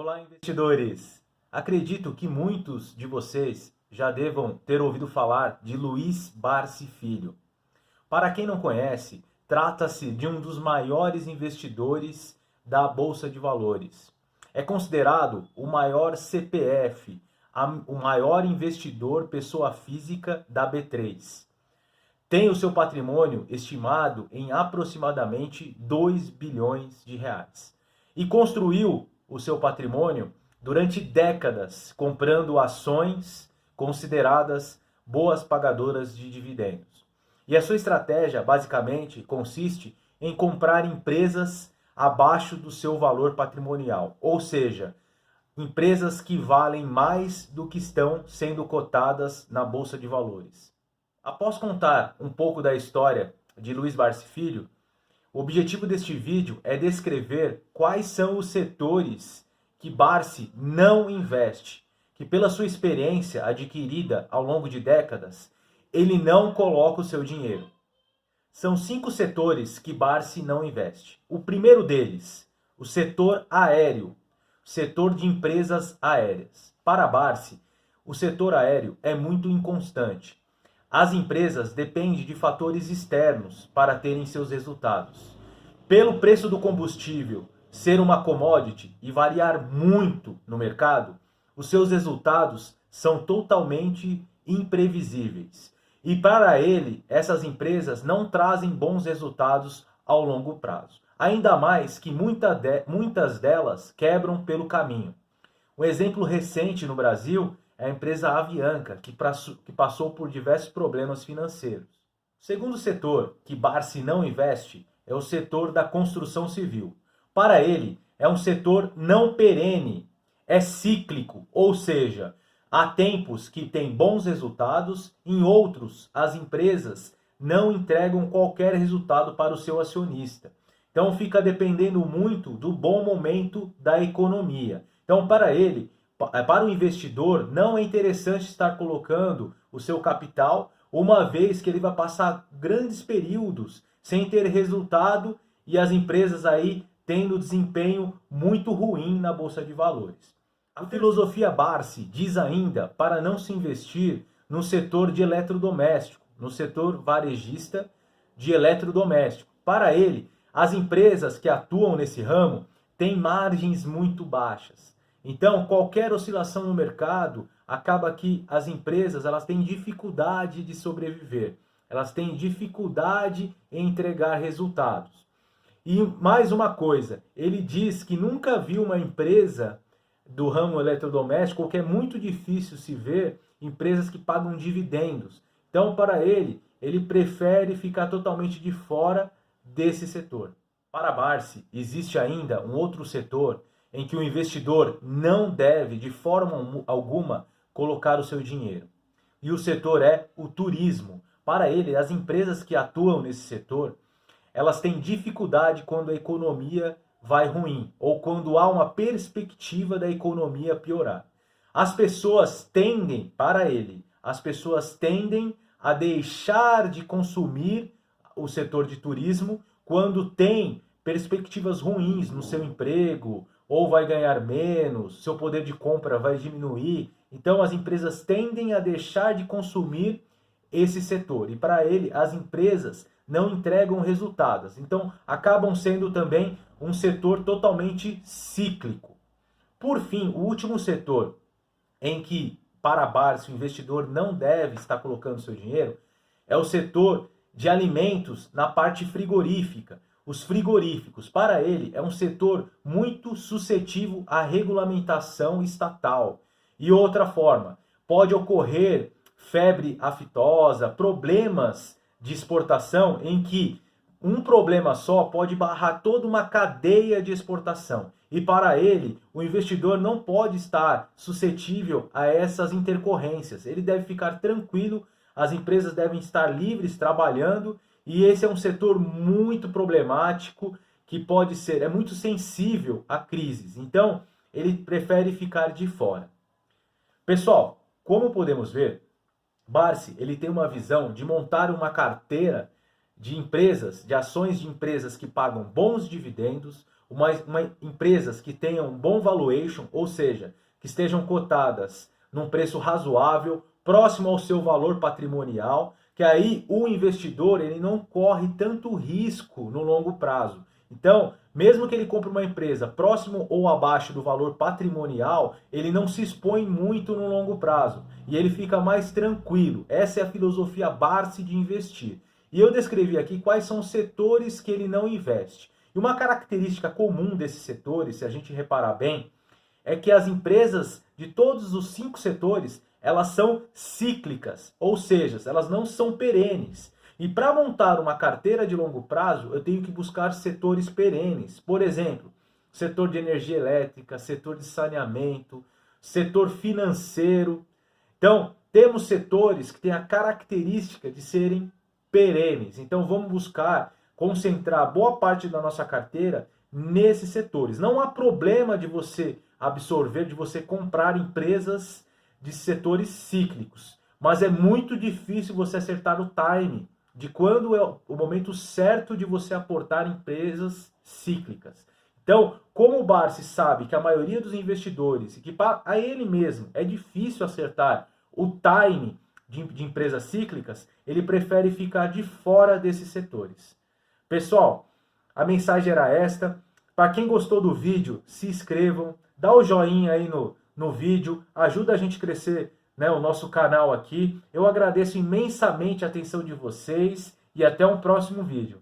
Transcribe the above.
Olá, investidores! Acredito que muitos de vocês já devam ter ouvido falar de Luiz Barsi Filho. Para quem não conhece, trata-se de um dos maiores investidores da Bolsa de Valores. É considerado o maior CPF, o maior investidor pessoa física da B3. Tem o seu patrimônio estimado em aproximadamente 2 bilhões de reais. E construiu o seu patrimônio durante décadas, comprando ações consideradas boas pagadoras de dividendos. E a sua estratégia, basicamente, consiste em comprar empresas abaixo do seu valor patrimonial, ou seja, empresas que valem mais do que estão sendo cotadas na Bolsa de Valores. Após contar um pouco da história de Luiz Barsi Filho, o objetivo deste vídeo é descrever quais são os setores que Barsi não investe, que pela sua experiência adquirida ao longo de décadas, ele não coloca o seu dinheiro. São 5 setores que Barsi não investe. O primeiro deles, o setor aéreo, setor de empresas aéreas. Para Barsi, o setor aéreo é muito inconstante. As empresas dependem de fatores externos para terem seus resultados. Pelo preço do combustível ser uma commodity e variar muito no mercado, os seus resultados são totalmente imprevisíveis. E para ele, essas empresas não trazem bons resultados ao longo prazo. Ainda mais que muitas delas quebram pelo caminho. Um exemplo recente no Brasil é a empresa Avianca, que passou por diversos problemas financeiros. O segundo setor que Barsi não investe é o setor da construção civil. Para ele, é um setor não perene, é cíclico, ou seja, há tempos que tem bons resultados, em outros as empresas não entregam qualquer resultado para o seu acionista. Então fica dependendo muito do bom momento da economia. Então para ele, para o investidor, não é interessante estar colocando o seu capital, uma vez que ele vai passar grandes períodos sem ter resultado e as empresas aí tendo desempenho muito ruim na Bolsa de Valores. A filosofia Barsi diz ainda para não se investir no setor de eletrodoméstico, no setor varejista de eletrodoméstico. Para ele, as empresas que atuam nesse ramo têm margens muito baixas. Então, qualquer oscilação no mercado acaba que as empresas elas têm dificuldade de sobreviver. Elas têm dificuldade em entregar resultados. E mais uma coisa, ele diz que nunca viu uma empresa do ramo eletrodoméstico, que é muito difícil se ver empresas que pagam dividendos. Então, para ele prefere ficar totalmente de fora desse setor. Para Barsi, existe ainda um outro setor em que o investidor não deve, de forma alguma, colocar o seu dinheiro. E o setor é o turismo. Para ele, as empresas que atuam nesse setor, elas têm dificuldade quando a economia vai ruim, ou quando há uma perspectiva da economia piorar. As pessoas tendem a deixar de consumir o setor de turismo quando tem perspectivas ruins no seu emprego, ou vai ganhar menos, seu poder de compra vai diminuir. Então as empresas tendem a deixar de consumir esse setor. E para ele, as empresas não entregam resultados. Então acabam sendo também um setor totalmente cíclico. Por fim, o último setor em que, para Barsi, o investidor não deve estar colocando seu dinheiro é o setor de alimentos na parte frigorífica. Os frigoríficos, para ele, é um setor muito suscetível à regulamentação estatal. E outra forma, pode ocorrer febre aftosa, problemas de exportação em que um problema só pode barrar toda uma cadeia de exportação. E para ele, o investidor não pode estar suscetível a essas intercorrências. Ele deve ficar tranquilo, as empresas devem estar livres trabalhando. E esse é um setor muito problemático, que é muito sensível a crises. Então, ele prefere ficar de fora. Pessoal, como podemos ver, Barsi ele tem uma visão de montar uma carteira de empresas, de ações de empresas que pagam bons dividendos, empresas que tenham um bom valuation, ou seja, que estejam cotadas num preço razoável, próximo ao seu valor patrimonial, que aí o investidor ele não corre tanto risco no longo prazo. Então, mesmo que ele compre uma empresa próximo ou abaixo do valor patrimonial, ele não se expõe muito no longo prazo e ele fica mais tranquilo. Essa é a filosofia Barsi de investir. E eu descrevi aqui quais são os setores que ele não investe. E uma característica comum desses setores, se a gente reparar bem, é que as empresas de todos os 5 setores, elas são cíclicas, ou seja, elas não são perenes. E para montar uma carteira de longo prazo, eu tenho que buscar setores perenes. Por exemplo, setor de energia elétrica, setor de saneamento, setor financeiro. Então, temos setores que têm a característica de serem perenes. Então, vamos buscar concentrar boa parte da nossa carteira nesses setores. Não há problema de você absorver, de você comprar empresas de setores cíclicos, mas é muito difícil você acertar o time de quando é o momento certo de você aportar em empresas cíclicas. Então, como o Barsi sabe que a maioria dos investidores, e que para ele mesmo é difícil acertar o time de empresas cíclicas, ele prefere ficar de fora desses setores. Pessoal, a mensagem era esta. Para quem gostou do vídeo, se inscrevam, dá o joinha aí no vídeo, ajuda a gente a crescer, né, o nosso canal aqui. Eu agradeço imensamente a atenção de vocês e até um próximo vídeo.